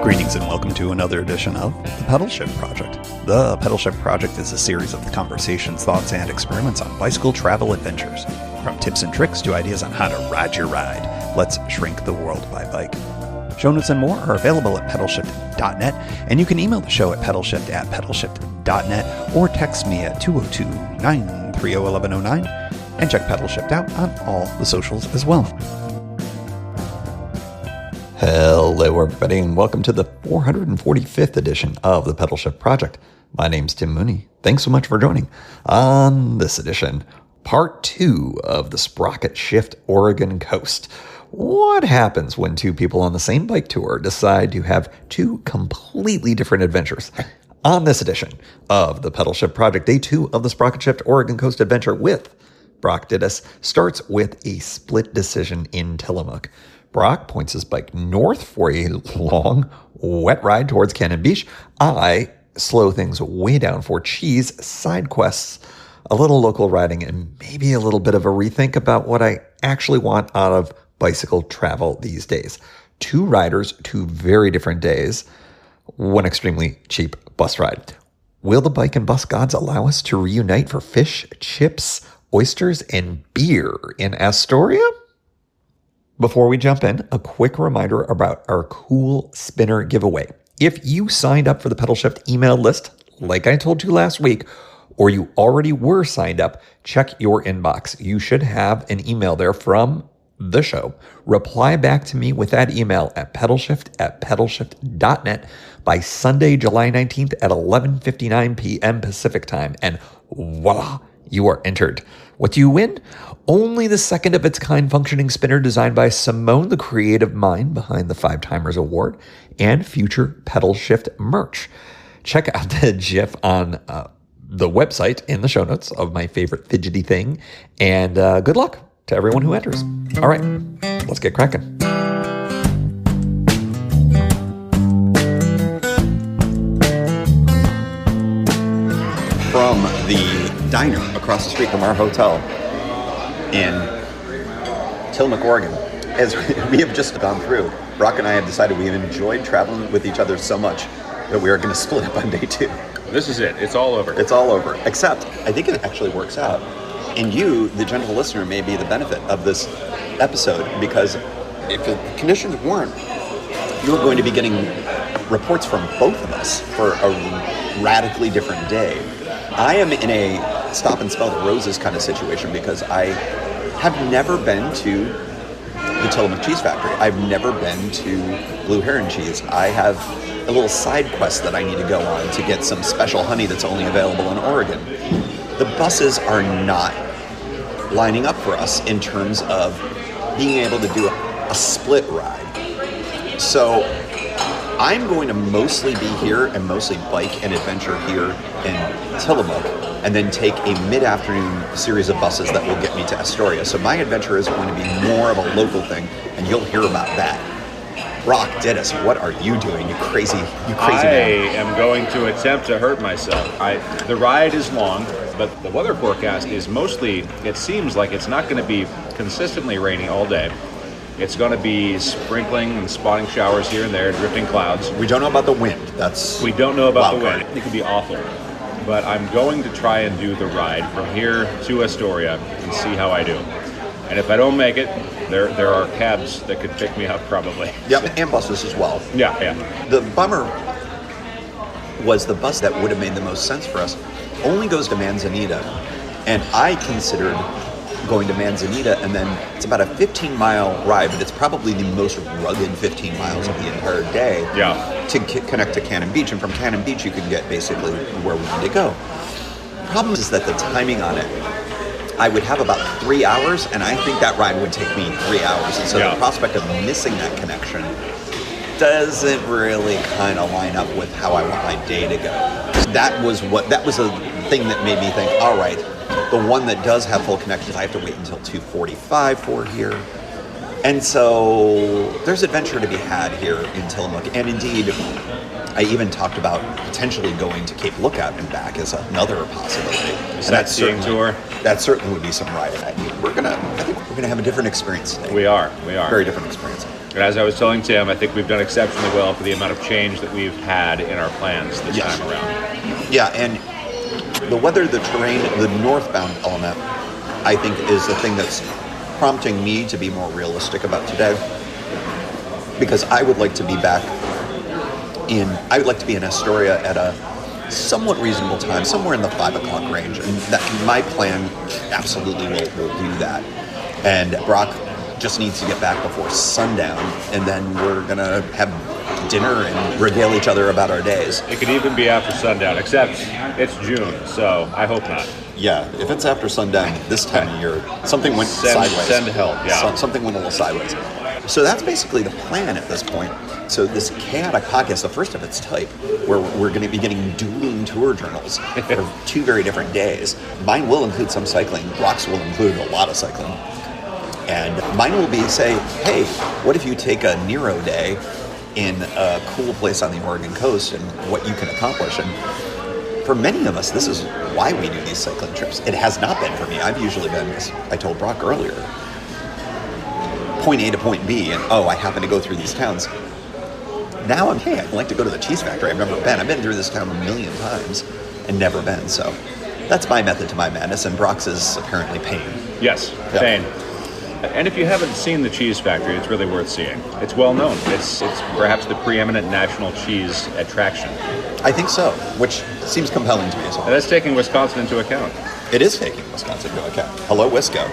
Greetings and welcome to another edition of the Pedalshift Project. The Pedalshift Project is a series of conversations, thoughts, and experiments on bicycle travel adventures. From tips and tricks to ideas on how to ride your ride, let's shrink the world by bike. Show notes and more are available at pedalshift.net, and you can email the show at pedalshift@pedalshift.net or text me at 202-930-1109 and check Pedalshift out on all the socials as well. Hello, everybody, and welcome to the 445th edition of the Pedalshift Project. My name's Tim Mooney. Thanks so much for joining. On this edition, part 2 of the Sprocketshift Oregon Coast. What happens when two people on the same bike tour decide to have two completely different adventures? On this edition of the Pedalshift Project, day 2 of the Sprocketshift Oregon Coast adventure with Brock Dittus starts with a split decision in Tillamook. Brock points his bike north for a long, wet ride towards Cannon Beach. I slow things way down for cheese, side quests, a little local riding, and maybe a little bit of a rethink about what I actually want out of bicycle travel these days. Two riders, two very different days, one extremely cheap bus ride. Will the bike and bus gods allow us to reunite for fish, chips, oysters, and beer in Astoria? Before we jump in, a quick reminder about our cool spinner giveaway. If you signed up for the Pedalshift email list, like I told you last week, or you already were signed up, check your inbox. You should have an email there from the show. Reply back to me with that email at pedalshift@pedalshift.net by Sunday, July 19th at 11:59 p.m. Pacific time, and voila, you are entered. What do you win? Only the second of its kind functioning spinner designed by Simone, the creative mind behind the 5 Timers Award, and future Pedalshift merch. Check out the GIF on the website in the show notes of my favorite fidgety thing, and good luck to everyone who enters. All right, let's get cracking. From the diner across the street from our hotel in Tillamook, Oregon, as we have just gone through, Brock and I have decided we have enjoyed traveling with each other so much that we are going to split up on day 2. This is it. It's all over. It's all over. Except, I think it actually works out. And you, the gentle listener, may be the benefit of this episode, because if the conditions weren't, you were going to be getting reports from both of us for a radically different day. I am in a stop and smell the roses kind of situation because I have never been to the Tillamook Cheese Factory. I've never been to Blue Heron Cheese. I have a little side quest that I need to go on to get some special honey that's only available in Oregon. The buses are not lining up for us in terms of being able to do a split ride. So I'm going to mostly be here and mostly bike and adventure here in Tillamook, and then take a mid-afternoon series of buses that will get me to Astoria. So my adventure is going to be more of a local thing, and you'll hear about that. Brock Dittus, what are you doing, you crazy man? I am going to attempt to hurt myself. The ride is long, but the weather forecast is mostly, it seems like it's not going to be consistently rainy all day. It's going to be sprinkling and spotting showers here and there, drifting clouds. We don't know about the wind. We don't know about the wind. It could be awful. But I'm going to try and do the ride from here to Astoria and see how I do. And if I don't make it, there are cabs that could pick me up probably. Yep, and buses as well. Yeah. The bummer was the bus that would have made the most sense for us only goes to Manzanita. And I considered going to Manzanita, and then it's about a 15-mile ride, but it's probably the most rugged 15 miles of the entire day to connect to Cannon Beach. And from Cannon Beach, you can get basically where we need to go. The problem is that the timing on it, I would have about 3 hours, and I think that ride would take me 3 hours. And so the prospect of missing that connection doesn't really kind of line up with how I want my day to go. That was a thing that made me think, all right, the one that does have full connections, I have to wait until 2:45 for here. And so there's adventure to be had here in Tillamook. And indeed, I even talked about potentially going to Cape Lookout and back as another possibility. Sightseeing tour. That certainly would be some riding. I think we're gonna have a different experience today. We are. Very different experience. And as I was telling Tim, I think we've done exceptionally well for the amount of change that we've had in our plans this time around. Yeah, and the weather, the terrain, the northbound element, I think is the thing that's prompting me to be more realistic about today. Because I would like to be in Astoria at a somewhat reasonable time, somewhere in the 5 o'clock range. And that my plan absolutely will do that. And Brock just needs to get back before sundown, and then we're going to have dinner and regale each other about our days. It could even be after sundown, except it's June, so I hope not. Yeah, if it's after sundown this time of year, something went sideways. Send help, yeah. Something went a little sideways. So that's basically the plan at this point. So this chaotic podcast, the first of its type, where we're going to be getting dueling tour journals for 2 very different days. Mine will include some cycling. Brock's will include a lot of cycling. And mine will be, say, hey, what if you take a Nero day in a cool place on the Oregon coast and what you can accomplish? And for many of us, this is why we do these cycling trips. It has not been for me. I've usually been, as I told Brock earlier, point A to point B, and I happen to go through these towns. Now I'd like to go to the cheese factory. I've never been. I've been through this town a million times and never been. So that's my method to my madness, and Brock's is apparently pain. Yes, pain. And if you haven't seen the cheese factory, it's really worth seeing. It's well known. It's perhaps the preeminent national cheese attraction. I think so, which seems compelling to me as well. And that's taking Wisconsin into account. It is taking Wisconsin into account. Hello, Wisco.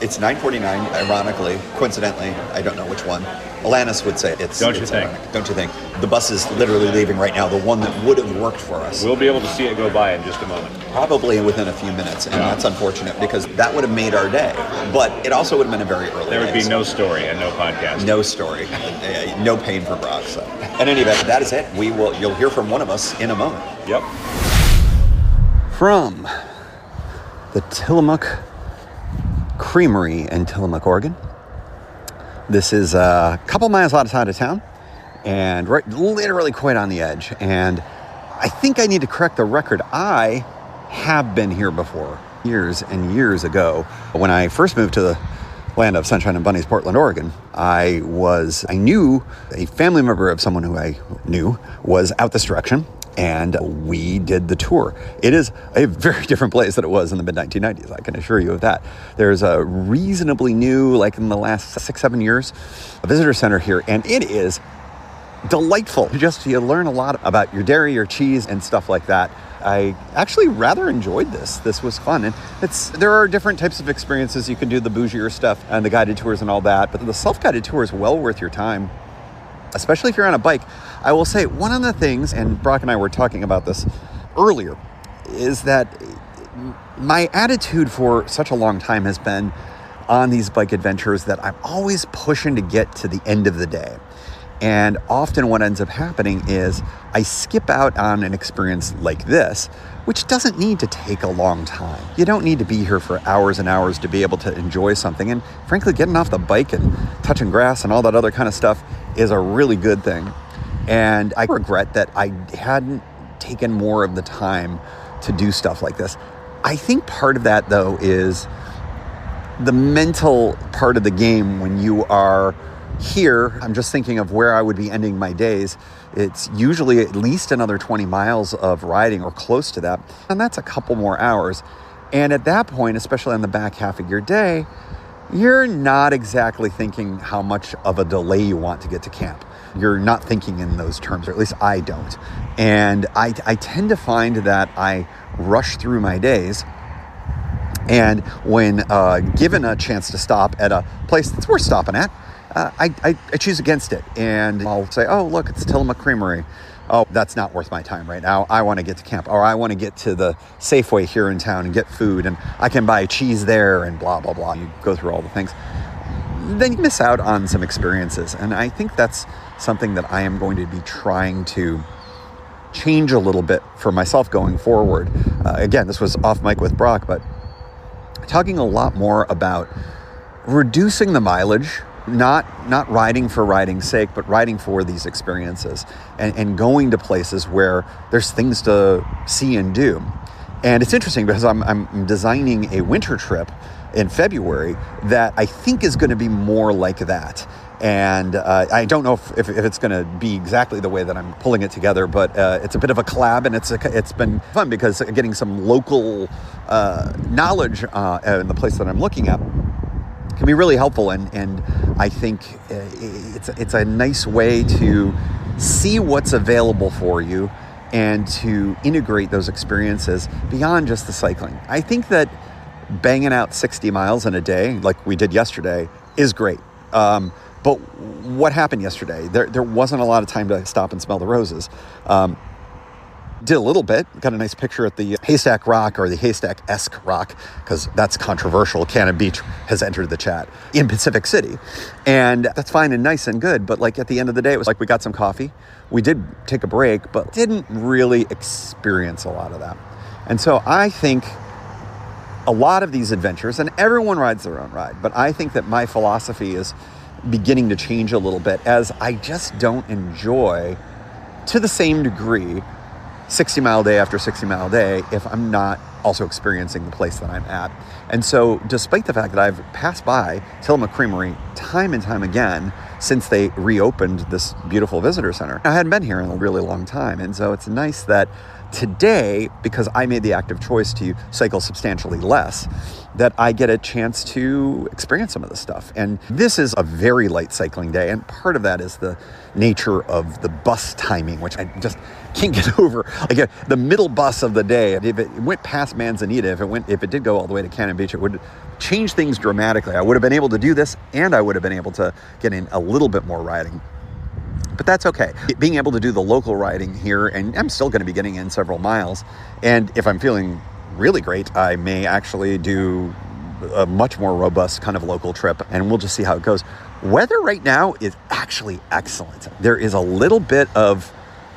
It's 9:49, ironically, coincidentally, I don't know which one. Alanis would say it's Don't you think? Ironic. Don't you think? The bus is literally leaving right now, the one that would have worked for us. We'll be able to see it go by in just a moment. Probably within a few minutes, and that's unfortunate because that would have made our day. But it also would have been a very early There would be no story and no podcast. No story. No pain for Brock. So, in any event, that is it. You'll hear from one of us in a moment. Yep. From the Tillamook Creamery in Tillamook, Oregon. This is a couple miles outside of town and literally quite on the edge. And I think I need to correct the record. I have been here before, years and years ago. When I first moved to the land of sunshine and bunnies, Portland, Oregon, I knew a family member of someone who I knew was out this direction. And we did the tour. It is a very different place than it was in the mid-1990s, I can assure you of that. There's a reasonably new, like in the last 6-7 years, a visitor center here, and it is delightful. You learn a lot about your dairy, your cheese, and stuff like that. I actually rather enjoyed this. This was fun. And there are different types of experiences. You can do the bougier stuff and the guided tours and all that, but the self-guided tour is well worth your time, especially if you're on a bike. I will say one of the things, and Brock and I were talking about this earlier, is that my attitude for such a long time has been on these bike adventures that I'm always pushing to get to the end of the day. And often what ends up happening is I skip out on an experience like this, which doesn't need to take a long time. You don't need to be here for hours and hours to be able to enjoy something. And frankly, getting off the bike and touching grass and all that other kind of stuff is a really good thing. And I regret that I hadn't taken more of the time to do stuff like this. I think part of that, though, is the mental part of the game when you are here. I'm just thinking of where I would be ending my days. It's usually at least another 20 miles of riding or close to that. And that's a couple more hours. And at that point, especially on the back half of your day, you're not exactly thinking how much of a delay you want to get to camp. You're not thinking in those terms, or at least I don't. And I tend to find that I rush through my days. And when given a chance to stop at a place that's worth stopping at, I choose against it. And I'll say, oh, look, it's Tillamook Creamery. Oh, that's not worth my time right now. I want to get to camp, or I want to get to the Safeway here in town and get food, and I can buy cheese there and blah, blah, blah. You go through all the things. Then you miss out on some experiences. And I think that's something that I am going to be trying to change a little bit for myself going forward. Again, this was off mic with Brock, but talking a lot more about reducing the mileage, not riding for riding's sake, but riding for these experiences and going to places where there's things to see and do. And it's interesting because I'm designing a winter trip in February that I think is going to be more like that. And I don't know if it's going to be exactly the way that I'm pulling it together, but it's a bit of a collab, and it's been fun because getting some local knowledge in the place that I'm looking at can be really helpful. And I think it's a nice way to see what's available for you and to integrate those experiences beyond just the cycling. I think that banging out 60 miles in a day, like we did yesterday, is great. But what happened yesterday? There wasn't a lot of time to stop and smell the roses. Did a little bit, got a nice picture at the Haystack Rock, or the Haystack-esque rock, because that's controversial. Cannon Beach has entered the chat in Pacific City. And that's fine and nice and good, but like at the end of the day, it was like we got some coffee. We did take a break, but didn't really experience a lot of that. And so I think a lot of these adventures, and everyone rides their own ride, but I think that my philosophy is beginning to change a little bit, as I just don't enjoy, to the same degree, 60 mile day after 60 mile day if I'm not also experiencing the place that I'm at. And so despite the fact that I've passed by Tillamook Creamery time and time again since they reopened this beautiful visitor center, I hadn't been here in a really long time. And so it's nice that today, because I made the active choice to cycle substantially less, that I get a chance to experience some of this stuff. And this is a very light cycling day, and part of that is the nature of the bus timing, which I just can't get over. Like the middle bus of the day, if it went past Manzanita, if it did go all the way to Cannon Beach, it would change things dramatically. I would have been able to do this, and I would have been able to get in a little bit more riding. But that's okay. Being able to do the local riding here, and I'm still going to be getting in several miles. And if I'm feeling really great, I may actually do a much more robust kind of local trip, and we'll just see how it goes. Weather right now is actually excellent. There is a little bit of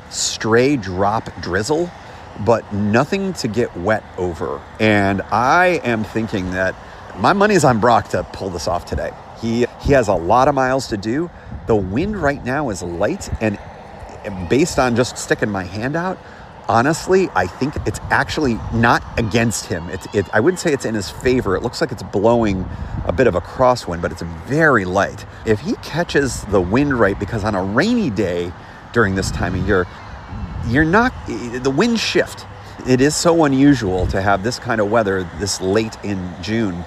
stray drop drizzle, but nothing to get wet over. And I am thinking that my money's on Brock to pull this off today. He has a lot of miles to do. The wind right now is light, and based on just sticking my hand out, honestly, I think it's actually not against him. I wouldn't say it's in his favor. It looks like it's blowing a bit of a crosswind, but it's very light. If he catches the wind right, because on a rainy day during this time of year, the winds shift. It is so unusual to have this kind of weather this late in June.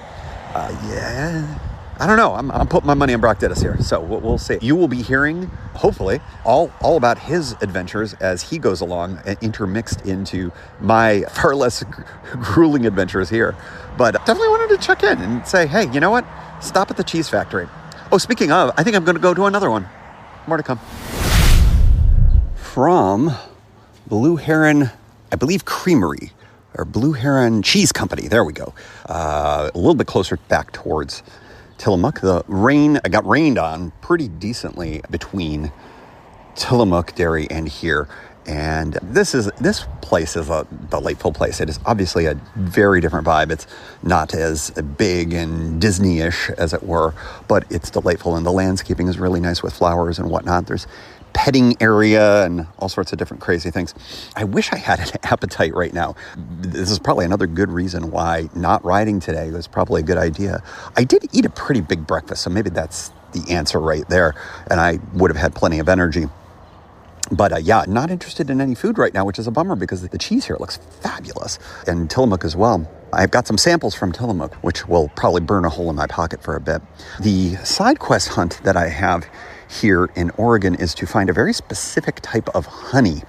I don't know. I'm putting my money on Brock Dittus here, so we'll see. You will be hearing, hopefully, all about his adventures as he goes along, intermixed into my far less grueling adventures here. But definitely wanted to check in and say, hey, you know what? Stop at the cheese factory. Oh, speaking of, I think I'm going to go to another one. More to come. From Blue Heron, I believe, Creamery, or Blue Heron Cheese Company. There we go. A little bit closer back towards Tillamook. I got rained on pretty decently between Tillamook Dairy and here. And this place is a delightful place. It is obviously a very different vibe. It's not as big and Disney-ish, as it were, but it's delightful. And the landscaping is really nice with flowers and whatnot. There's petting area and all sorts of different crazy things. I wish I had an appetite right now. This is probably another good reason why not riding today was probably a good idea. I did eat a pretty big breakfast, so maybe that's the answer right there. And I would have had plenty of energy. But not interested in any food right now, which is a bummer because the cheese here looks fabulous. And Tillamook as well. I've got some samples from Tillamook, which will probably burn a hole in my pocket for a bit. The side quest hunt that I have here in Oregon is to find a very specific type of honey.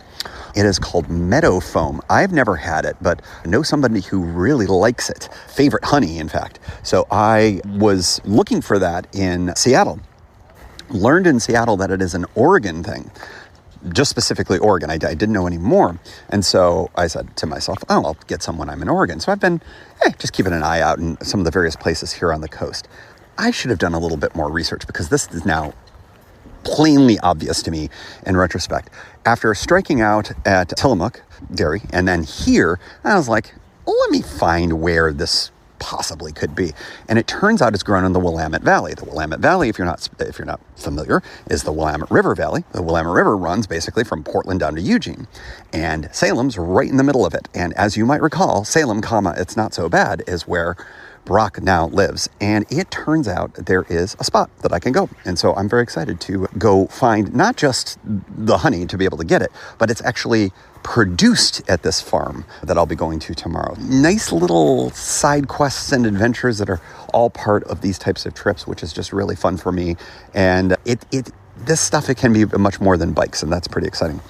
It is called meadow foam. I've never had it, but I know somebody who really likes it. Favorite honey, in fact. So I was looking for that in Seattle. Learned in Seattle that it is an Oregon thing. Just specifically Oregon. I didn't know any more. And so I said to myself, I'll get some when I'm in Oregon. So I've been just keeping an eye out in some of the various places here on the coast. I should have done a little bit more research because this is now plainly obvious to me in retrospect. After striking out at Tillamook Dairy and then here, I was like, let me find where this possibly could be. And it turns out it's grown in the Willamette Valley. The Willamette Valley, if you're not familiar, is the Willamette River Valley. The Willamette River runs basically from Portland down to Eugene, and Salem's right in the middle of it. And as you might recall, Salem, it's not so bad, is where Brock now lives. And it turns out there is a spot that I can go. And so I'm very excited to go find not just the honey to be able to get it, but it's actually produced at this farm that I'll be going to tomorrow. Nice little side quests and adventures that are all part of these types of trips, which is just really fun for me. And this stuff, it can be much more than bikes, and that's pretty exciting.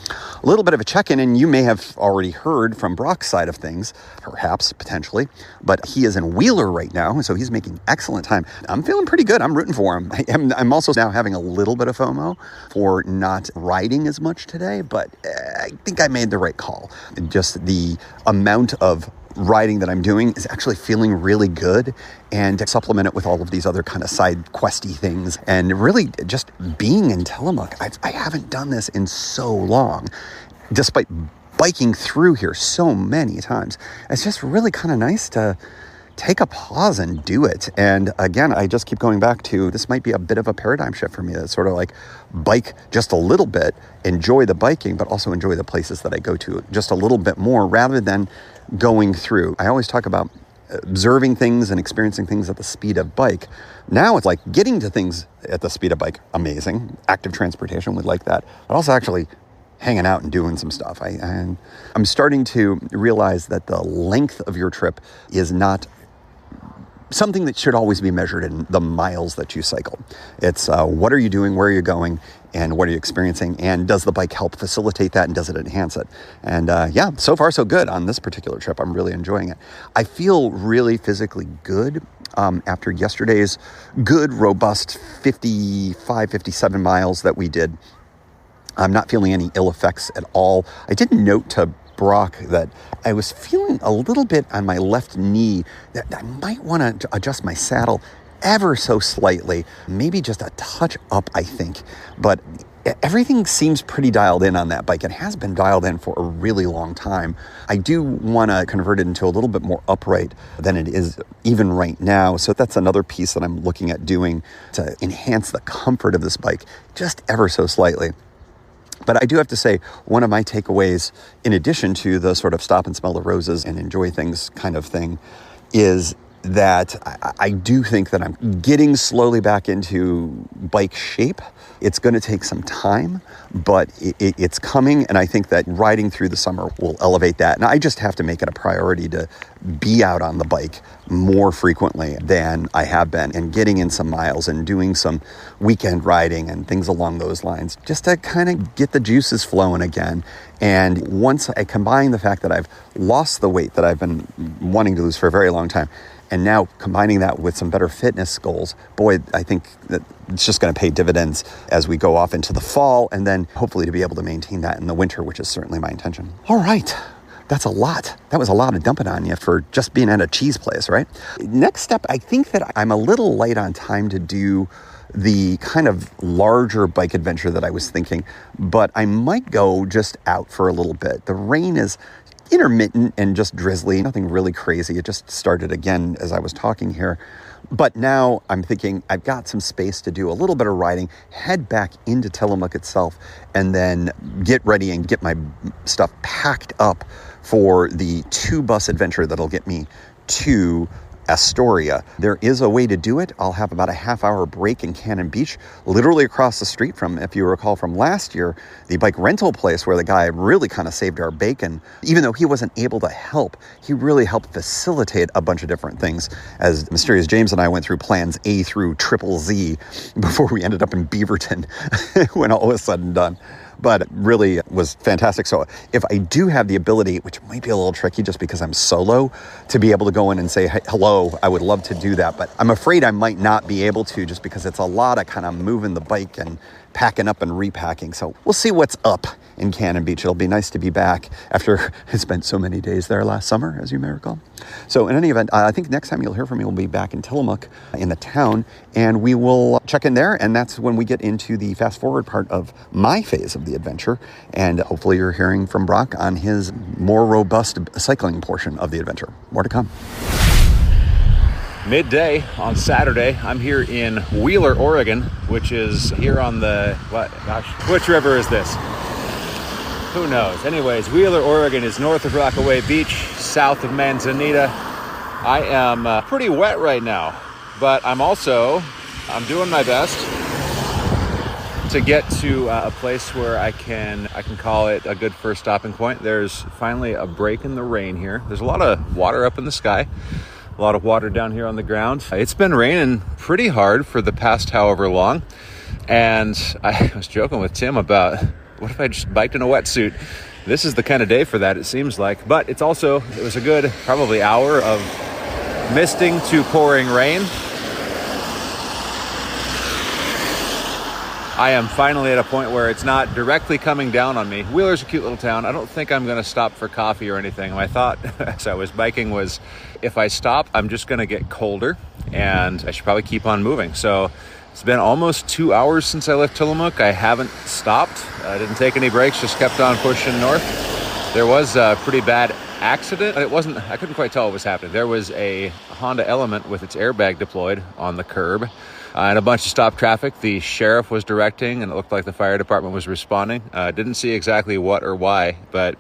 A little bit of a check-in, and you may have already heard from Brock's side of things, perhaps, potentially, but he is in Wheeler right now, so he's making excellent time. I'm feeling pretty good. I'm rooting for him. I'm also now having a little bit of FOMO for not riding as much today, but I think I made the right call. Just the amount of riding that I'm doing is actually feeling really good, and to supplement it with all of these other kind of side questy things, and really just being in Tillamook. I haven't done this in so long, despite biking through here so many times. It's just really kind of nice to take a pause and do it. And again, I just keep going back to, this might be a bit of a paradigm shift for me. That's sort of like bike just a little bit, enjoy the biking, but also enjoy the places that I go to just a little bit more, rather than going through. I always talk about observing things and experiencing things at the speed of bike. Now it's like getting to things at the speed of bike, amazing. Active transportation, we like that. But also actually hanging out and doing some stuff. I'm starting to realize that the length of your trip is not something that should always be measured in the miles that you cycle. It's what are you doing, where are you going, and what are you experiencing, and does the bike help facilitate that, and does it enhance it? And yeah, so far so good on this particular trip. I'm really enjoying it. I feel really physically good after yesterday's good, robust 55, 57 miles that we did. I'm not feeling any ill effects at all. I did note to Brock that I was feeling a little bit on my left knee that I might want to adjust my saddle ever so slightly, maybe just a touch up, I think. But everything seems pretty dialed in on that bike. It has been dialed in for a really long time. I do want to convert it into a little bit more upright than it is even right now. So that's another piece that I'm looking at doing to enhance the comfort of this bike just ever so slightly. But I do have to say, one of my takeaways, in addition to the sort of stop and smell the roses and enjoy things kind of thing, is that I do think that I'm getting slowly back into bike shape. It's going to take some time, but it's coming, and I think that riding through the summer will elevate that. And I just have to make it a priority to be out on the bike more frequently than I have been, and getting in some miles and doing some weekend riding and things along those lines, just to kind of get the juices flowing again. And once I combine the fact that I've lost the weight that I've been wanting to lose for a very long time, and now combining that with some better fitness goals, boy, I think that it's just going to pay dividends as we go off into the fall, and then hopefully to be able to maintain that in the winter, which is certainly my intention. All right. That's a lot. That was a lot of dumping on you for just being at a cheese place, right? Next step, I think that I'm a little light on time to do the kind of larger bike adventure that I was thinking, but I might go just out for a little bit. The rain is intermittent and just drizzly, nothing really crazy. It just started again as I was talking here. But now I'm thinking I've got some space to do a little bit of riding, head back into Tillamook itself, and then get ready and get my stuff packed up for the 2-bus adventure that'll get me to Astoria. There is a way to do it. I'll have about a half-hour break in Cannon Beach, literally across the street from, if you recall from last year, the bike rental place where the guy really kind of saved our bacon. Even though he wasn't able to help, he really helped facilitate a bunch of different things as Mysterious James and I went through plans A through Triple Z before we ended up in Beaverton when all was said and done. But really was fantastic. So if I do have the ability, which might be a little tricky just because I'm solo, to be able to go in and say hello, I would love to do that. But I'm afraid I might not be able to, just because it's a lot of kind of moving the bike and packing up and repacking. So we'll see what's up in Cannon Beach. It'll be nice to be back after I spent so many days there last summer, as you may recall. So in any event, I think next time you'll hear from me, we'll be back in Tillamook in the town, and we will check in there. And that's when we get into the fast forward part of my phase of the adventure. And hopefully you're hearing from Brock on his more robust cycling portion of the adventure. More to come. midday on Saturday. I'm here in Wheeler, Oregon, which is here on the, which river is this? Who knows? Anyways, Wheeler, Oregon is north of Rockaway Beach, south of Manzanita. I am pretty wet right now, but I'm doing my best to get to a place where I can call it a good first stopping point. There's finally a break in the rain here. There's a lot of water up in the sky, a lot of water down here on the ground. It's been raining pretty hard for the past however long, and I was joking with Tim about what if I just biked in a wetsuit. This is the kind of day for that, it seems like. But it was a good probably hour of misting to pouring rain. I am finally at a point where it's not directly coming down on me. Wheeler's a cute little town. I don't think I'm going to stop for coffee or anything. My thought as I was biking was, if I stop, I'm just going to get colder, and I should probably keep on moving. So it's been almost 2 hours since I left Tillamook. I haven't stopped. I didn't take any breaks, just kept on pushing north. There was a pretty bad accident. I couldn't quite tell what was happening. There was a Honda Element with its airbag deployed on the curb. And a bunch of stop traffic. The sheriff was directing, and it looked like the fire department was responding. Didn't see exactly what or why, but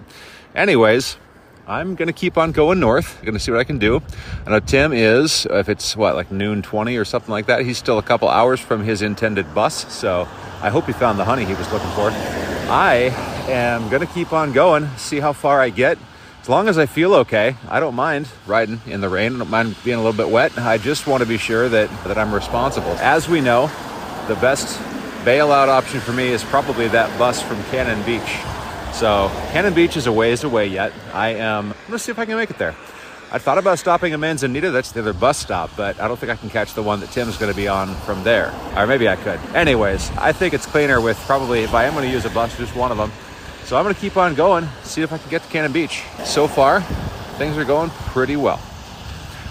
anyways, I'm going to keep on going north. I'm going to see what I can do. I know Tim is, if it's like noon 20 or something like that, he's still a couple hours from his intended bus, so I hope he found the honey he was looking for. I am going to keep on going, see how far I get. As long as I feel okay, I don't mind riding in the rain. I don't mind being a little bit wet. I just want to be sure that I'm responsible. As we know, the best bailout option for me is probably that bus from Cannon Beach. So Cannon Beach is a ways away yet. I'm going to see if I can make it there. I thought about stopping in Manzanita. That's the other bus stop, but I don't think I can catch the one that Tim's going to be on from there. Or maybe I could. Anyways, I think it's cleaner with probably, if I am going to use a bus, just one of them. So I'm going to keep on going, see if I can get to Cannon Beach. So far, things are going pretty well.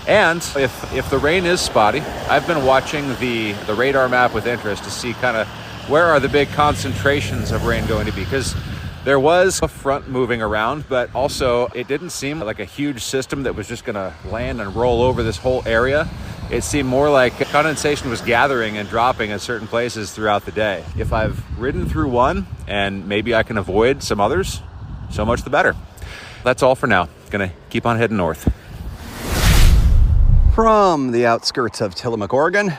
And if the rain is spotty, I've been watching the radar map with interest to see kind of where are the big concentrations of rain going to be. Because there was a front moving around, but also it didn't seem like a huge system that was just going to land and roll over this whole area. It seemed more like condensation was gathering and dropping at certain places throughout the day. If I've ridden through one and maybe I can avoid some others, so much the better. That's all for now. Gonna keep on heading north. From the outskirts of Tillamook, Oregon,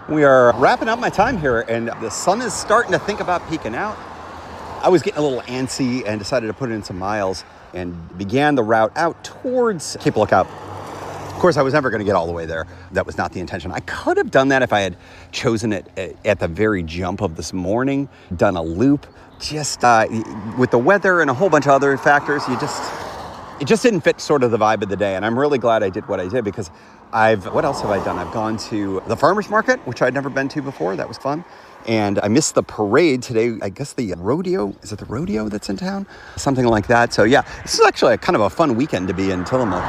we are wrapping up my time here, and the sun is starting to think about peeking out. I was getting a little antsy and decided to put in some miles and began the route out towards Cape Lookout. Of course, I was never going to get all the way there. That was not the intention. I could have done that if I had chosen it at the very jump of this morning, done a loop. Just with the weather and a whole bunch of other factors, it just didn't fit sort of the vibe of the day. And I'm really glad I did what I did, because what else have I done? I've gone to the farmer's market, which I'd never been to before. That was fun. And I missed the parade today. I guess the rodeo, is it the rodeo that's in town? Something like that. So yeah, this is actually kind of a fun weekend to be in Tillamook.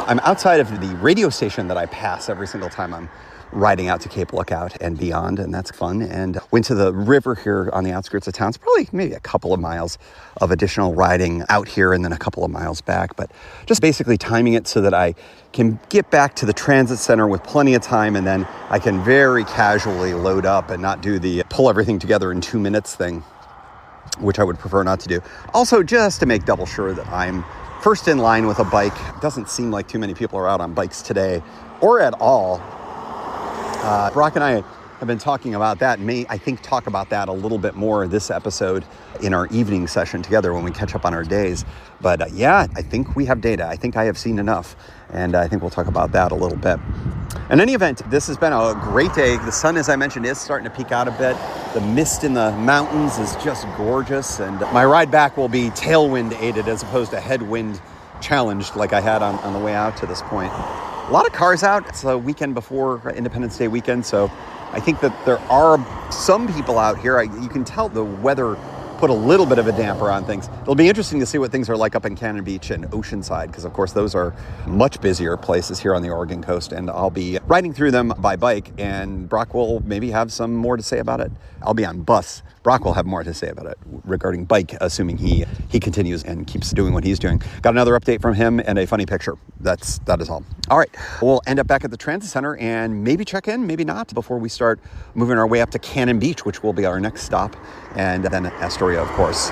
I'm outside of the radio station that I pass every single time I'm riding out to Cape Lookout and beyond, and that's fun. And went to the river here on the outskirts of town. It's probably maybe a couple of miles of additional riding out here and then a couple of miles back, but just basically timing it so that I can get back to the transit center with plenty of time, and then I can very casually load up and not do the pull everything together in 2 minutes thing, which I would prefer not to do. Also, just to make double sure that I'm first in line with a bike. It doesn't seem like too many people are out on bikes today, or at all. Brock and I have been talking about that, and may, I think, talk about that a little bit more this episode in our evening session together when we catch up on our days. But yeah, I think we have data. I think I have seen enough, and I think we'll talk about that a little bit. In any event, this has been a great day. The sun, as I mentioned, is starting to peek out a bit. The mist in the mountains is just gorgeous, and my ride back will be tailwind aided as opposed to headwind challenged like I had on the way out to this point. A lot of cars out. It's a weekend before Independence Day weekend, so I think that there are some people out here. You can tell the weather put a little bit of a damper on things. It'll be interesting to see what things are like up in Cannon Beach and Oceanside, because of course those are much busier places here on the Oregon coast, and I'll be riding through them by bike, and Brock will maybe have some more to say about it. I'll be on bus. Brock will have more to say about it regarding bike, assuming he continues and keeps doing what he's doing. Got another update from him and a funny picture. That is all. All right, we'll end up back at the transit center and maybe check in, maybe not, before we start moving our way up to Cannon Beach, which will be our next stop, and then Astoria, of course.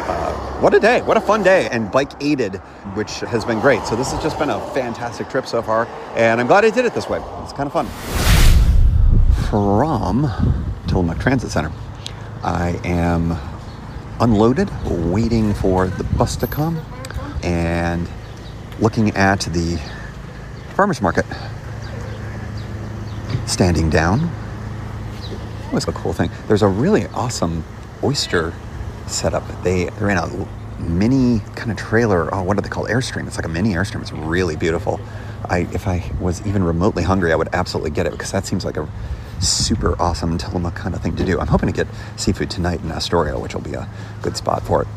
What a day, what a fun day, and bike aided, which has been great. So this has just been a fantastic trip so far, and I'm glad I did it this way. It's kind of fun. From Tillamook Transit Center, I am unloaded, waiting for the bus to come, and looking at the farmer's market. Standing down. Always a cool thing. There's a really awesome oyster setup. They're in a mini kind of trailer. Oh, what are they called? Airstream. It's like a mini Airstream. It's really beautiful. If I was even remotely hungry, I would absolutely get it, because that seems like a super awesome Tillamook kind of thing to do. I'm hoping to get seafood tonight in Astoria, which will be a good spot for it.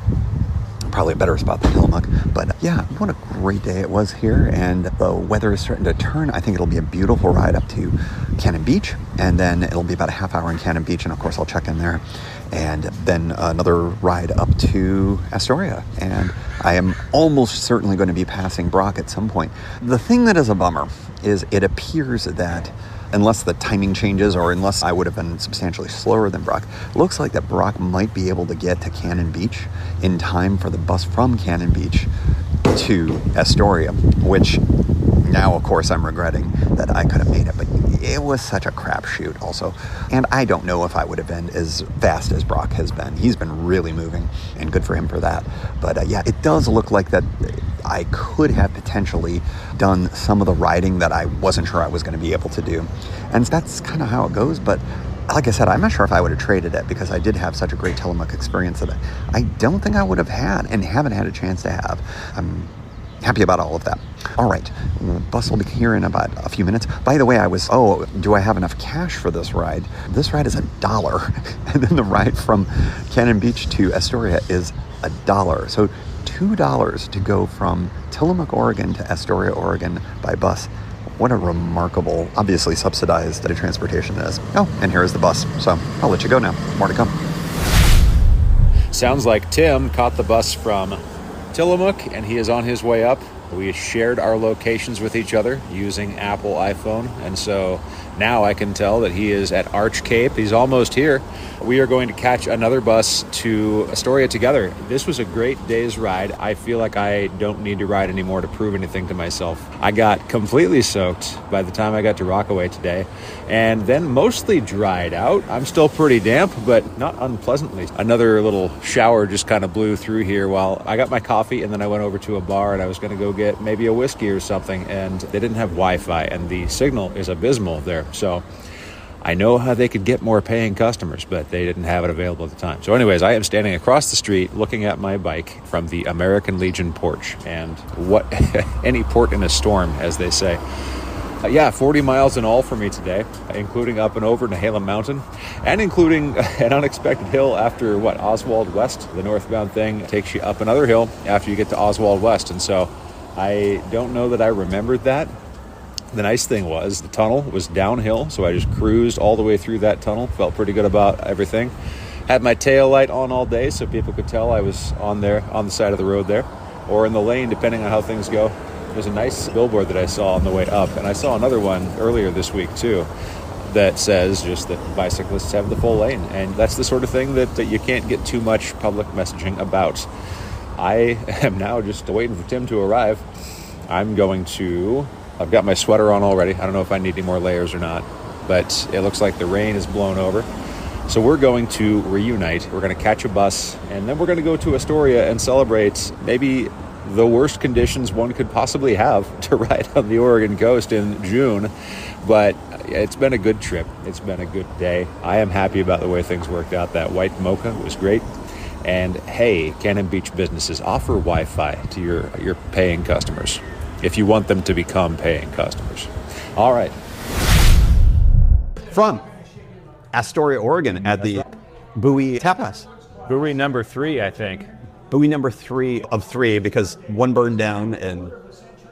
Probably a better spot than Tillamook. But yeah, what a great day it was here, and the weather is starting to turn. I think it'll be a beautiful ride up to Cannon Beach, and then it'll be about a half hour in Cannon Beach, and of course I'll check in there, and then another ride up to Astoria, and I am almost certainly going to be passing Brock at some point. The thing that is a bummer is it appears that unless the timing changes, or unless I would have been substantially slower than Brock, looks like that Brock might be able to get to Cannon Beach in time for the bus from Cannon Beach to Astoria, which now, of course, I'm regretting that I could have made it, but it was such a crapshoot also. And I don't know if I would have been as fast as Brock has been. He's been really moving, and good for him for that. But yeah, it does look like that I could have potentially done some of the riding that I wasn't sure I was going to be able to do. And that's kind of how it goes. But like I said, I'm not sure if I would have traded it, because I did have such a great Tillamook experience that I don't think I would have had, and haven't had a chance to have. I'm happy about all of that. All right, bus will be here in about a few minutes. By the way, do I have enough cash for this ride? This ride is $1, and then the ride from Cannon Beach to Astoria is $1. So $2 to go from Tillamook, Oregon to Astoria, Oregon by bus. What a remarkable, obviously subsidized transportation it is. Oh, and here is the bus. So I'll let you go now. More to come. Sounds like Tim caught the bus from Tillamook, and he is on his way up. We shared our locations with each other using Apple iPhone, and so now I can tell that he is at Arch Cape. He's almost here. We are going to catch another bus to Astoria together. This was a great day's ride. I feel like I don't need to ride anymore to prove anything to myself. I got completely soaked by the time I got to Rockaway today, and then mostly dried out. I'm still pretty damp, but not unpleasantly. Another little shower just kind of blew through here while I got my coffee, and then I went over to a bar, and I was going to go get maybe a whiskey or something, and they didn't have Wi-Fi, and the signal is abysmal there. So I know how they could get more paying customers, but they didn't have it available at the time. So anyways, I am standing across the street looking at my bike from the American Legion porch, and what any port in a storm, as they say. 40 miles in all for me today, including up and over Nehalem Mountain, and including an unexpected hill after Oswald West. The northbound thing takes you up another hill after you get to Oswald West, and so I don't know that I remembered that. The nice thing was the tunnel was downhill, so I just cruised all the way through that tunnel. Felt pretty good about everything. Had my tail light on all day, so people could tell I was on the side of the road there, or in the lane, depending on how things go. There's a nice billboard that I saw on the way up, and I saw another one earlier this week too that says just that bicyclists have the full lane, and that's the sort of thing that you can't get too much public messaging about. I am now just waiting for Tim to arrive. I've got my sweater on already. I don't know if I need any more layers or not, but it looks like the rain is blown over. So we're going to reunite. We're going to catch a bus, and then we're going to go to Astoria and celebrate maybe the worst conditions one could possibly have to ride on the Oregon coast in June. But it's been a good trip. It's been a good day. I am happy about the way things worked out. That white mocha was great. And hey, Cannon Beach businesses, offer Wi-Fi to your paying customers if you want them to become paying customers. All right. From Astoria, Oregon at the Bowie Tapas. Buoy number 3, I think. Buoy number 3 of 3 because one burned down and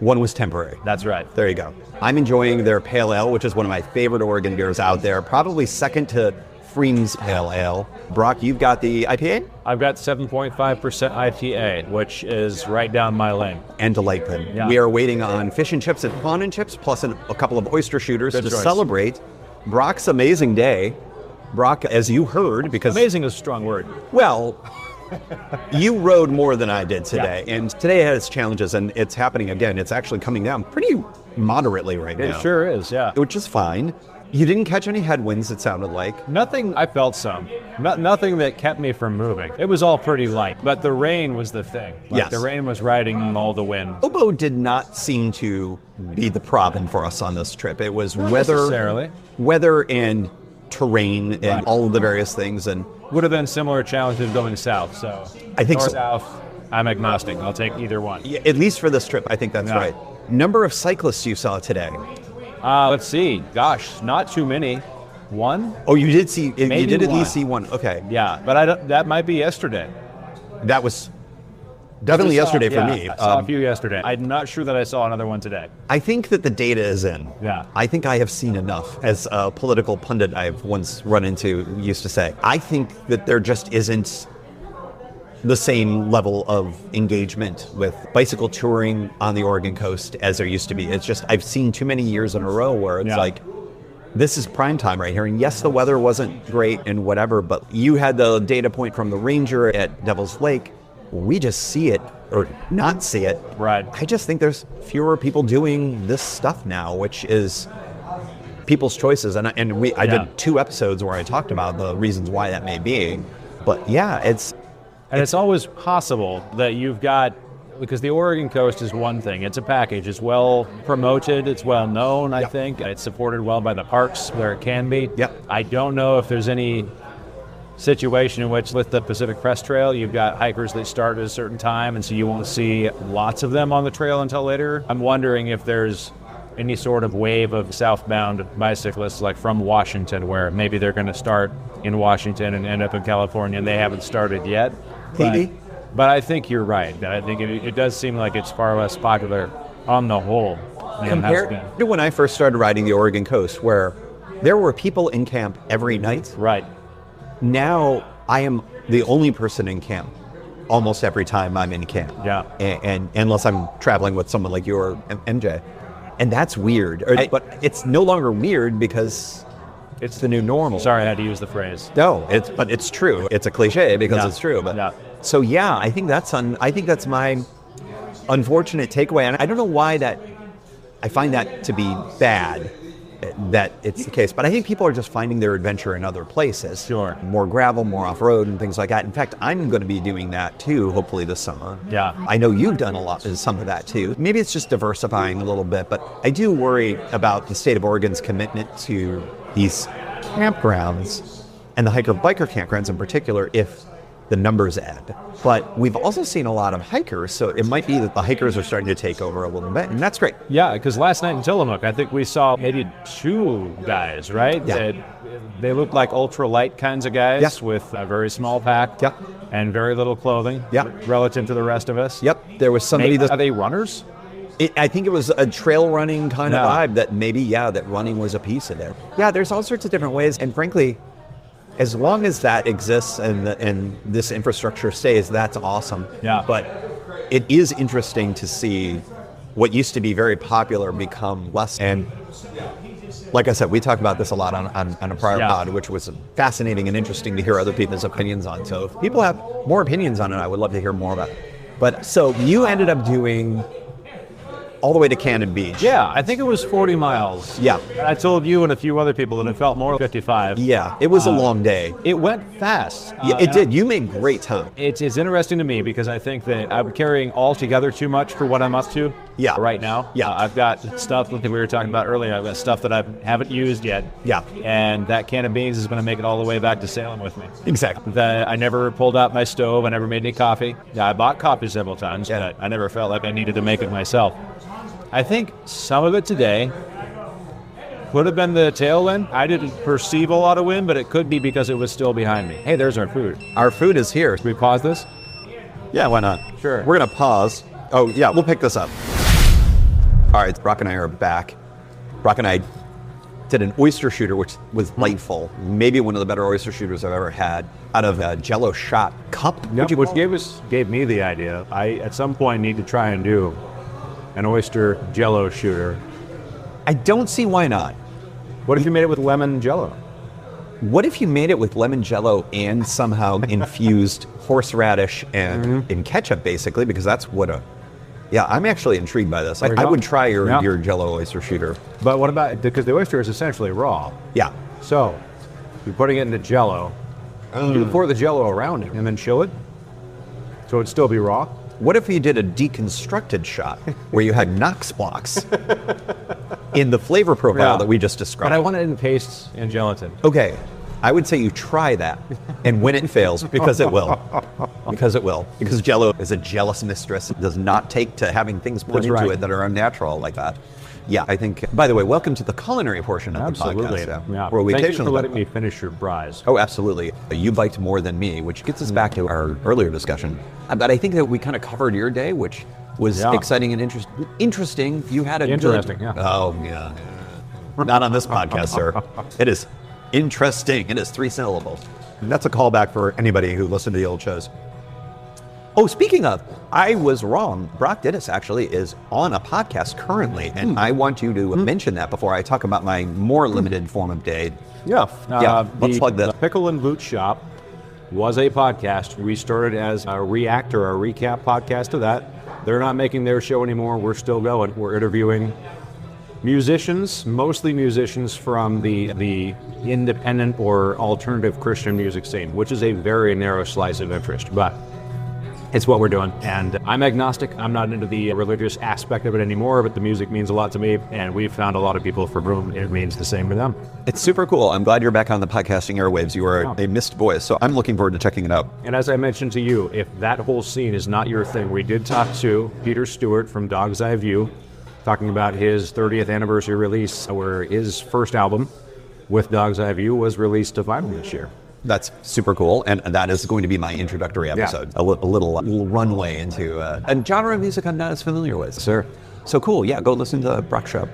one was temporary. That's right. There you go. I'm enjoying their Pale Ale, which is one of my favorite Oregon beers out there. Probably second to Freem's Pale Ale. Brock, you've got the IPA? I've got 7.5% IPA, which is right down my lane. And delightful. Yeah. We are waiting on fish and chips and prawn and chips, plus a couple of oyster shooters Good to choice. celebrate Brock's amazing day. Brock, as you heard, because... Amazing is a strong word. Well... You rode more than I did today, and today has challenges, and it's happening again. It's actually coming down pretty moderately right now. It sure is, yeah. Which is fine. You didn't catch any headwinds, it sounded like. Nothing, I felt some. Nothing that kept me from moving. It was all pretty light, but the rain was the thing. Yes. The rain was riding all the wind. Oboe did not seem to be the problem for us on this trip. It was Not necessarily. weather and terrain and Right. all of the various things, and Would have been similar challenges going south, so I think north, so. south, I'm agnostic. I'll take either one. yeah, at least for this trip, I think that's Yeah. right. Number of cyclists you saw today. Let's see. Gosh, not too many. One? Oh, you did see, you Maybe did at one. least see one. Okay. Yeah, but that might be yesterday. That was definitely yesterday for me. I saw a few yesterday. I'm not sure that I saw another one today. I think that the data is in. Yeah. I think I have seen enough. As a political pundit I've once run into used to say, I think that there just isn't the same level of engagement with bicycle touring on the Oregon coast as there used to be. It's just, I've seen too many years in a row where it's Yeah. like, this is prime time right here. And yes, the weather wasn't great and whatever, but you had the data point from the ranger at Devil's Lake. We just see it or not see it. Right. I just think there's fewer people doing this stuff now, which is people's choices. And I Yeah. did 2 episodes where I talked about the reasons why that may be. But yeah, And it's always possible that you've got, because the Oregon coast is one thing. It's a package. It's well promoted. It's well known, I Yep. think. It's supported well by the parks where it can be. Yep. I don't know if there's any situation in which with the Pacific Crest Trail, you've got hikers that start at a certain time, and so you won't see lots of them on the trail until later. I'm wondering if there's any sort of wave of southbound bicyclists like from Washington where maybe they're going to start in Washington and end up in California and they haven't started yet. Maybe. But I think you're right. I think it does seem like it's far less popular on the whole than it has compared been. to when I first started riding the Oregon coast, where there were people in camp every night. Right. Now I am the only person in camp almost every time I'm in camp. Yeah. And unless I'm traveling with someone like you or MJ. And that's weird. But it's no longer weird because it's the new normal. Sorry, I had to use the phrase. No, but it's true. It's a cliche because Yeah. it's true. But Yeah. so yeah, I think that's my unfortunate takeaway. And I don't know why that I find that to be bad that it's the case. But I think people are just finding their adventure in other places. Sure. More gravel, more off-road and things like that. In fact, I'm going to be doing that too, hopefully this summer. Yeah. I know you've done a lot of some of that too. Maybe it's just diversifying a little bit, but I do worry about the state of Oregon's commitment to these campgrounds and the hiker-biker campgrounds in particular if the numbers ebb. But we've also seen a lot of hikers, so it might be that the hikers are starting to take over a little bit, and that's great. Yeah, because last night in Tillamook, I think we saw maybe 2 guys, right? Yeah. They looked like ultra-light kinds of guys Yeah. with a very small pack Yeah. and very little clothing Yeah. relative to the rest of us. Yep, there was somebody Maybe, that are they runners? I think it was a trail running kind of Yeah. vibe that maybe, that running was a piece of it. Yeah, there's all sorts of different ways. And frankly, as long as that exists and this infrastructure stays, that's awesome. Yeah. But it is interesting to see what used to be very popular become less. And like I said, we talked about this a lot on a prior Yeah. pod, which was fascinating and interesting to hear other people's opinions on. So if people have more opinions on it, I would love to hear more about it. But so you ended up doing all the way to Cannon Beach. Yeah, I think it was 40 miles. Yeah. I told you and a few other people that it felt more like 55. Yeah, it was a long day. It went fast. Yeah, it did. You made great time. It's interesting to me because I think that I'm carrying altogether too much for what I'm up to right now. Yeah. I've got stuff that we were talking about earlier. I've got stuff that I haven't used yet. Yeah. And that can of beans is going to make it all the way back to Salem with me. Exactly. I never pulled out my stove. I never made any coffee. Yeah, I bought coffee several times, Yeah. but I never felt like I needed to make it myself. I think some of it today Could have been the tailwind. I didn't perceive a lot of wind, but it could be because it was still behind me. Hey, there's our food. Our food is here. Should we pause this? Yeah, why not? Sure. We're going to pause. Oh, yeah, we'll pick this up. All right, Brock and I are back. Brock and I did an oyster shooter, which was delightful. Maybe one of the better oyster shooters I've ever had, out of a Jello shot cup. Yep, which gave me the idea. I, at some point, need to try and do an oyster Jello shooter. I don't see why not. What if you made it with lemon Jello? What if you made it with lemon Jello and somehow infused horseradish and ketchup, basically? Because that's what a... Yeah, I'm actually intrigued by this. I would try your Jello oyster shooter. But what about... Because the oyster is essentially raw. Yeah. So, you're putting it into Jello. You pour the Jello around it and then chill it, so it'd still be raw. What if you did a deconstructed shot where you had Knox blocks in the flavor profile that we just described? But I want it in pastes and gelatin. Okay, I would say you try that, and when it fails, because it will. Because Jello is a jealous mistress. It does not take to having things put into it that are unnatural like that. Yeah, I think, by the way, welcome to the culinary portion of the podcast. Yeah. Where we Thank you for letting me finish your fries. Oh, absolutely. You biked more than me, which gets us back to our earlier discussion. But I think that we kind of covered your day, which was exciting and interesting. You had a interesting, good... Oh, yeah. Not on this podcast, sir. It is interesting. It is 3 syllables. And that's a callback for anybody who listened to the old shows. Oh, speaking of, I was wrong. Brock Dittus actually is on a podcast currently, and I want you to mention that before I talk about my more limited form of day. Yeah. Let's plug this. The Pickle and Boot Shop was a podcast. We started as a reactor, a recap podcast to that. They're not making their show anymore. We're still going. We're interviewing musicians, mostly musicians from the independent or alternative Christian music scene, which is a very narrow slice of interest, but it's what we're doing. And I'm agnostic. I'm not into the religious aspect of it anymore, but the music means a lot to me, and we've found a lot of people for whom it means the same to them. It's super cool. I'm glad you're back on the podcasting airwaves. You are a missed voice, so I'm looking forward to checking it out. And as I mentioned to you, if that whole scene is not your thing, we did talk to Peter Stewart from Dog's Eye View, talking about his 30th anniversary release, where his first album with Dog's Eye View was released to vinyl this year. That's super cool, and that is going to be my introductory episode. A little runway into a genre of music I'm not as familiar with. Sure. So cool, yeah, go listen to Brock Shop.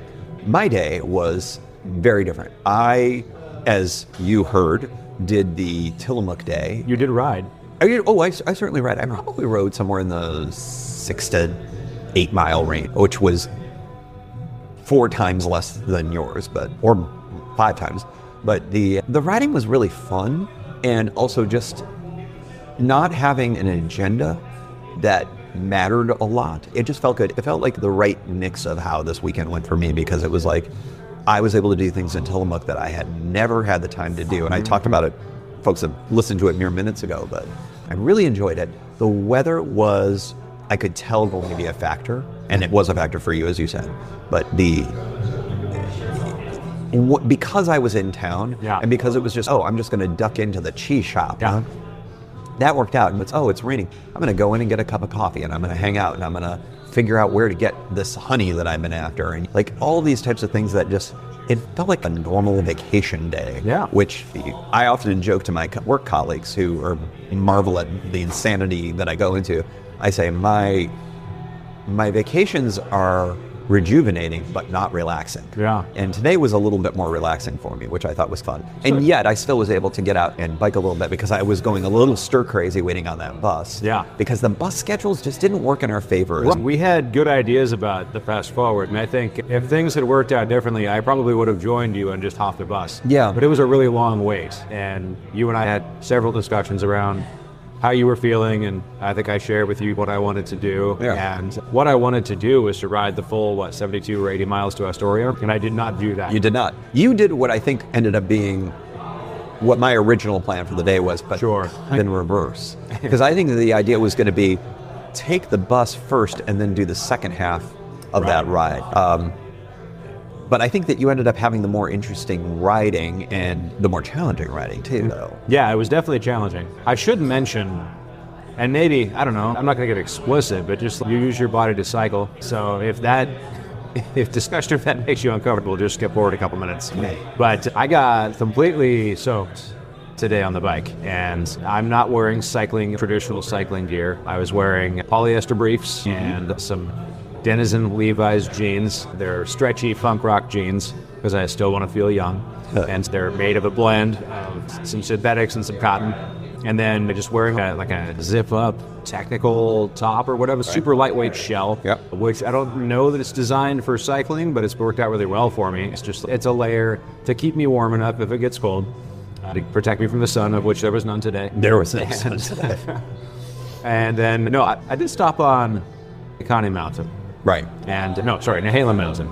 My day was very different. I, as you heard, did the Tillamook day. You did ride. I certainly ride. I probably rode somewhere in the 6 to 8 mile range, which was 4 times less than yours, or 5 times. But the riding was really fun, and also just not having an agenda that mattered a lot. It just felt good. It felt like the right mix of how this weekend went for me, because it was like I was able to do things in Tillamook that I had never had the time to do. And I talked about it, folks have listened to it mere minutes ago, but I really enjoyed it. The weather was, I could tell, going to be a factor, and it was a factor for you, as you said. But because I was in town, and because it was just, I'm just going to duck into the cheese shop. Yeah. That worked out. And it's raining. I'm going to go in and get a cup of coffee, and I'm going to hang out, and I'm going to figure out where to get this honey that I've been after. And like all these types of things that just, it felt like a normal vacation day. Yeah. Which I often joke to my work colleagues who marvel at the insanity that I go into. I say, my vacations are rejuvenating but not relaxing. Yeah. And today was a little bit more relaxing for me, which I thought was fun. And yet I still was able to get out and bike a little bit because I was going a little stir crazy waiting on that bus. Yeah. Because the bus schedules just didn't work in our favor. Well, we had good ideas about the fast forward, and I think if things had worked out differently, I probably would have joined you and just hopped the bus. Yeah. But it was a really long wait, and you and I had several discussions around how you were feeling, and I think I shared with you what I wanted to do. Yeah. And what I wanted to do was to ride the full, 72 or 80 miles to Astoria, and I did not do that. You did not. You did what I think ended up being what my original plan for the day was, but in reverse. Because I think the idea was going to be take the bus first and then do the second half of that ride. But I think that you ended up having the more interesting riding and the more challenging riding too, though. Yeah, it was definitely challenging. I should mention, and maybe, I don't know, I'm not going to get explicit, but just you use your body to cycle. So if that if discussion of that makes you uncomfortable, just skip forward a couple minutes. But I got completely soaked today on the bike, and I'm not wearing traditional cycling gear. I was wearing polyester briefs and some Denizen Levi's jeans. They're stretchy funk rock jeans because I still want to feel young. And they're made of a blend of some synthetics and some cotton. And then just wearing a zip-up technical top or whatever, super lightweight shell, which I don't know that it's designed for cycling, but it's worked out really well for me. It's a layer to keep me warm enough if it gets cold, to protect me from the sun, of which there was none today. There was no sun today. And then, I did stop on Connie Mountain. Right. And, Nehalem Mountain.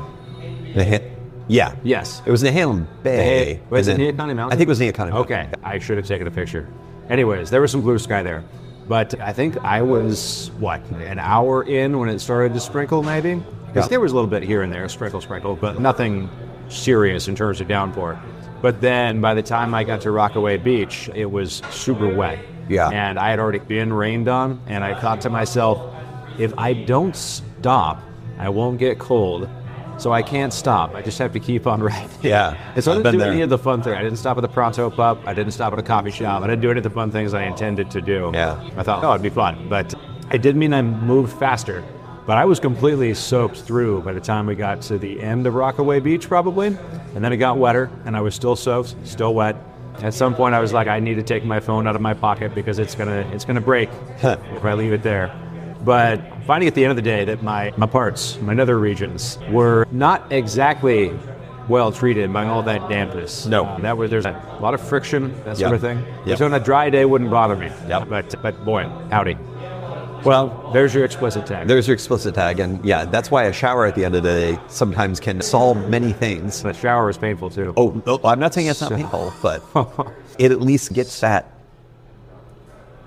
Yeah. Yes. It was Nehalem Bay. Was it near Connie Mountain? I think it was near Connie Mountain. Okay. I should have taken a picture. Anyways, there was some blue sky there. But I think I was, an hour in when it started to sprinkle, maybe? Because there was a little bit here and there, sprinkle, but nothing serious in terms of downpour. But then by the time I got to Rockaway Beach, it was super wet. Yeah. And I had already been rained on, and I thought to myself, if I don't stop, I won't get cold. So I can't stop. I just have to keep on riding. Yeah. And so I didn't do any of the fun things. I didn't stop at the Pronto Pub. I didn't stop at a coffee shop. I didn't do any of the fun things I intended to do. Yeah. I thought, it'd be fun. But it did mean I moved faster. But I was completely soaked through by the time we got to the end of Rockaway Beach, probably. And then it got wetter, and I was still soaked, still wet. At some point, I was like, I need to take my phone out of my pocket because it's gonna break if I leave it there. But finding at the end of the day that my parts, my nether regions, were not exactly well treated by all that dampness. No. There's a lot of friction, that sort of thing. Yep. So on a dry day wouldn't bother me. Yep. But boy, howdy. Well, there's your explicit tag. There's your explicit tag, and that's why a shower at the end of the day sometimes can solve many things. The shower is painful too. Oh, I'm not saying it's not painful, but it at least gets that,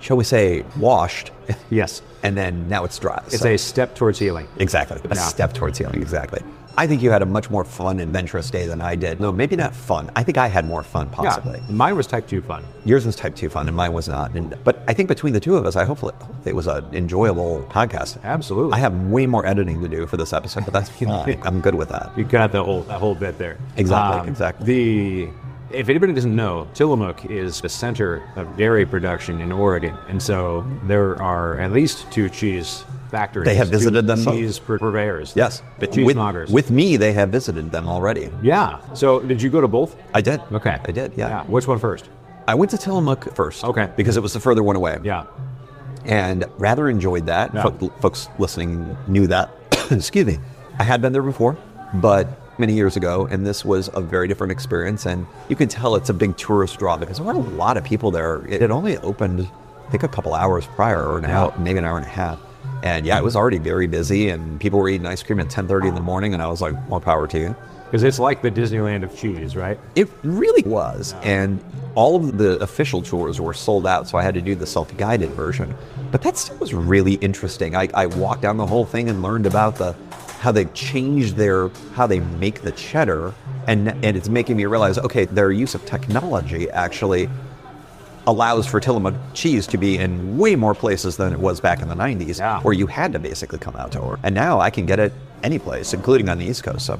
shall we say, washed. Yes. And then now it's dry. It's a step towards healing. Exactly. A step towards healing, exactly. I think you had a much more fun, adventurous day than I did. No, maybe not fun. I think I had more fun, possibly. Yeah, mine was type 2 fun. Yours was type 2 fun, and mine was not. But I think between the two of us, hopefully it was an enjoyable podcast. Absolutely. I have way more editing to do for this episode, but that's fine. I'm good with that. You got that whole bit there. Exactly. If anybody doesn't know, Tillamook is the center of dairy production in Oregon, and so there are at least 2 cheese factories. They have visited them. Cheese purveyors. Yes, cheesemongers. With me, they have visited them already. Yeah. So did you go to both? I did. Okay. I did. Yeah. Which one first? I went to Tillamook first. Okay. Because it was the further one away. Yeah. And rather enjoyed that. Yeah. Folks listening knew that. Excuse me. I had been there before, but many years ago, and this was a very different experience. And you can tell it's a big tourist draw because there weren't a lot of people there. It had only opened, I think, a couple hours prior, or maybe an hour and a half. And it was already very busy, and people were eating ice cream at 10:30 in the morning, and I was like, more power to you. Because it's like the Disneyland of cheese, right? It really was. And all of the official tours were sold out, so I had to do the self-guided version. But that still was really interesting. I walked down the whole thing and learned about how they changed how they make the cheddar, and it's making me realize, okay, their use of technology actually allows for Tillamook cheese to be in way more places than it was back in the 90s, where you had to basically come out to Oregon. And now I can get it any place, including on the East Coast. So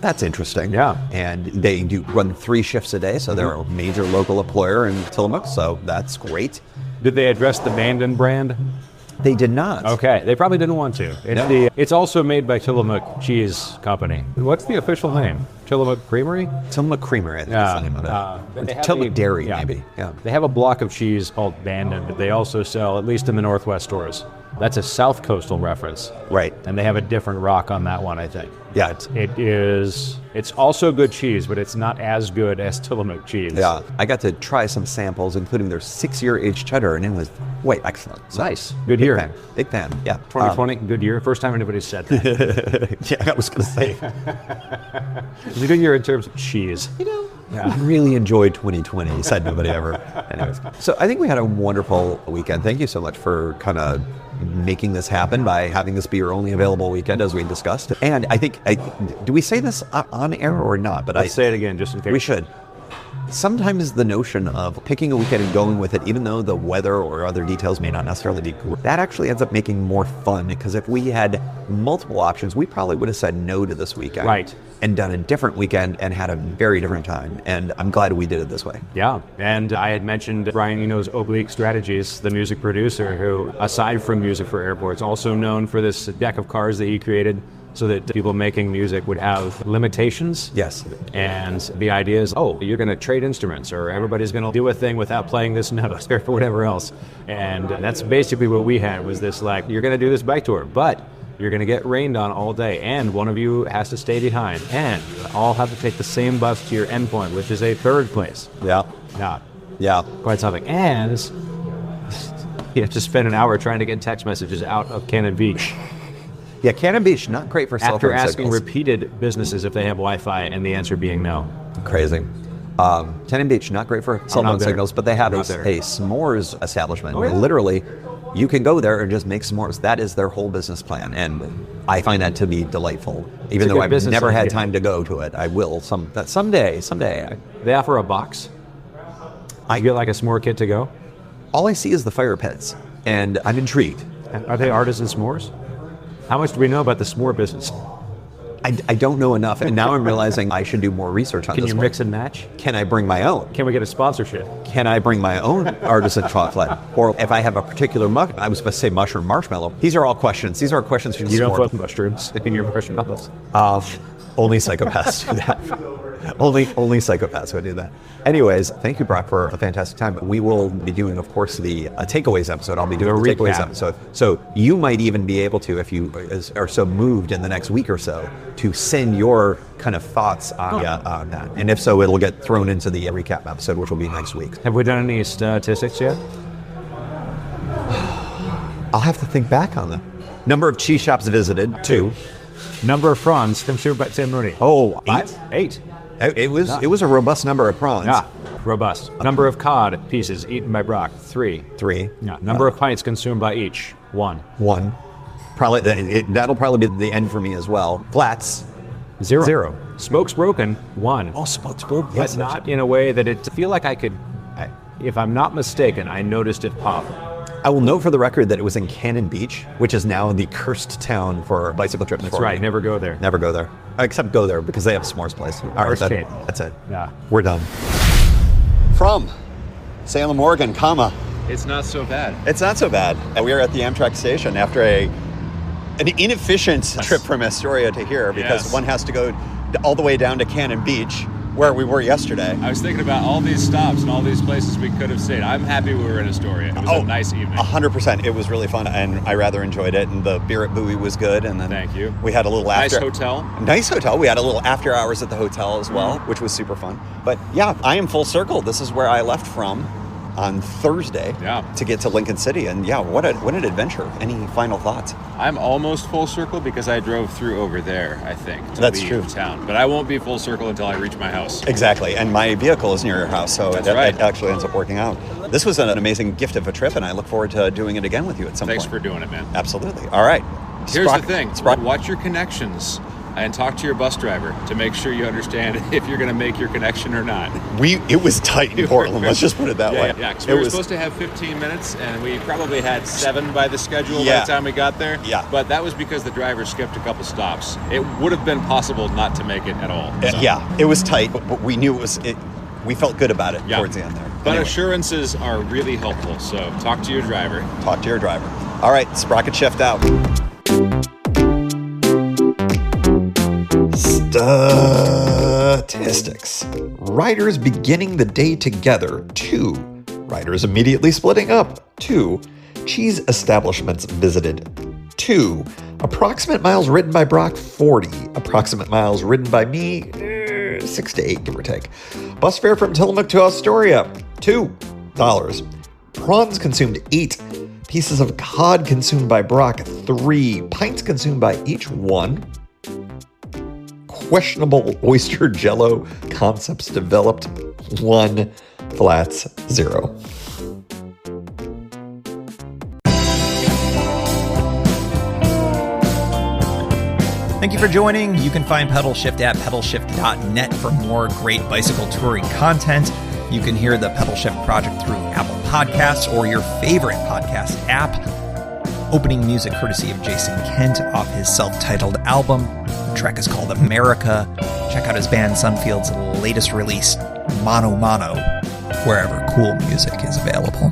that's interesting. Yeah. And they do run 3 shifts a day, so they're a major local employer in Tillamook, so that's great. Did they address the Mandan brand? They did not. Okay, they probably didn't want to. It's also made by Tillamook Cheese Company. What's the official name? Tillamook Creamery? Tillamook Creamery, I think that's the name of it. Tillamook Dairy, maybe. Yeah. They have a block of cheese called Bandon that they also sell, at least in the Northwest stores. That's a South Coastal reference. Right. And they have a different rock on that one, I think. Yeah. It's also good cheese, but it's not as good as Tillamook cheese. Yeah. I got to try some samples, including their 6-year aged cheddar, and it was excellent. So, nice. Good year. Big fan. Yeah. 2020, good year. First time anybody said that. Yeah, I was going to say. It was a good year in terms of cheese. I really enjoyed 2020, said nobody ever. Anyways, so I think we had a wonderful weekend. Thank you so much for kind of making this happen by having this be your only available weekend, as we discussed. And I think, do we say this on air or not? But Let's say it again, just in case. We should. sometimes the notion of picking a weekend and going with it, even though the weather or other details may not necessarily be cool, that actually ends up making more fun, because if we had multiple options, we probably would have said no to this weekend. Right. And done a different weekend and had a very different time. And I'm glad we did it this way. Yeah, and I had mentioned Brian Eno's Oblique Strategies, the music producer who, aside from music for airports, also known for this deck of cards that he created so that people making music would have limitations. Yes. And the idea is, you're going to trade instruments, or everybody's going to do a thing without playing this note, or whatever else. And that's basically what we had, was this, like, you're going to do this bike tour, but you're going to get rained on all day, and one of you has to stay behind, and you all have to take the same bus to your endpoint, which is a third place. Yeah. Yeah. Quite something. And you have to spend an hour trying to get text messages out of Cannon Beach. Yeah, Cannon Beach, not great for cell phone After asking signals. repeated businesses if they have Wi-Fi, and the answer being no. Crazy. Cannon Beach, not great for cell phone signals, but they have a s'mores establishment. Oh, yeah. Literally, you can go there and just make s'mores. That is their whole business plan, and I find that to be delightful. Even though I've never had time to go to it, I will someday. They offer a box. I get like a s'more kit to go. All I see is the fire pits, and I'm intrigued. Are they artisan s'mores? How much do we know about the s'more business? I don't know enough, and now I'm realizing I should do more research on this. Can you mix and match? Can I bring my own? Can we get a sponsorship? Can I bring my own artisan chocolate? Or if I have a particular I was supposed to say mushroom marshmallow. These are all questions. These are questions for you don't put mushrooms in your marshmallows. Only psychopaths do that. Only psychopaths would do that. Anyways, thank you, Brock, for a fantastic time. We will be doing, of course, the takeaways episode. I'll be doing the takeaways episode. So you might even be able to, if you are so moved in the next week or so, to send your kind of thoughts on that. And if so, it'll get thrown into the recap episode, which will be next week. Have we done any statistics yet? I'll have to think back on them. Number of cheese shops visited, 2. Number of prawns consumed by Tim Mooney. Oh, 8. It was a robust number of prawns. Yeah, robust. Number of cod pieces eaten by Brock, 3. 3. Yeah. Number of pints consumed by each, 1. 1. Probably that'll probably be the end for me as well. Flats, 0. Smokes broken, 1. Oh, smokes broken. Yes, but not in a way that it feel like I could. If I'm not mistaken, I noticed it pop. I will note for the record that it was in Cannon Beach, which is now the cursed town for bicycle trips. That's right. Never go there. Never go there. Except go there because they have a s'mores place. All right, that's it. Yeah. We're done. From Salem, Oregon, It's not so bad. It's not so bad. We are at the Amtrak station after an inefficient trip from Astoria to here because one has to go all the way down to Cannon Beach, where we were yesterday. I was thinking about all these stops and all these places we could have stayed. I'm happy we were in Astoria. It was a nice evening. 100%. It was really fun, and I rather enjoyed it. And the beer at Bowie was good. And then thank you. We had a little after. Nice hotel. We had a little after hours at the hotel as well, which was super fun. But yeah, I am full circle. This is where I left from on Thursday to get to Lincoln City. And yeah, what an adventure. Any final thoughts? I'm almost full circle because I drove through over there, I think, to That's leave true. town. But I won't be full circle until I reach my house. Exactly. And my vehicle is near your house, so that actually ends up working out. This was an amazing gift of a trip, and I look forward to doing it again with you at some point. Thanks for doing it, man. Absolutely. All right. Here's the thing. Watch your connections and talk to your bus driver to make sure you understand if you're going to make your connection or not. It was tight in Portland. Let's just put it that way. Yeah, because we were supposed to have 15 minutes, and we probably had 7 by the schedule by the time we got there. Yeah. But that was because the driver skipped a couple stops. It would have been possible not to make it at all. So. Yeah, it was tight, but we knew we felt good about it towards the end there. But assurances are really helpful, so talk to your driver. Talk to your driver. All right, Sprocketshift out. Statistics. Riders beginning the day together, 2. Riders immediately splitting up, 2. Cheese establishments visited, 2. Approximate miles ridden by Brock, 40. Approximate miles ridden by me, 6 to 8, give or take. Bus fare from Tillamook to Astoria, $2. Prawns consumed, 8. Pieces of cod consumed by Brock, 3. Pints consumed by each, 1. Questionable oyster jello concepts developed, 1. Flats, 0. Thanks Thank you for joining. You can find Pedalshift at pedalshift.net for more great bicycle touring content. You can hear the Pedalshift Project through Apple Podcasts or your favorite podcast app. Opening music courtesy of Jason Kent off his self-titled album. The track is called America. Check out his band Sunfield's latest release, Mono Mono, wherever cool music is available.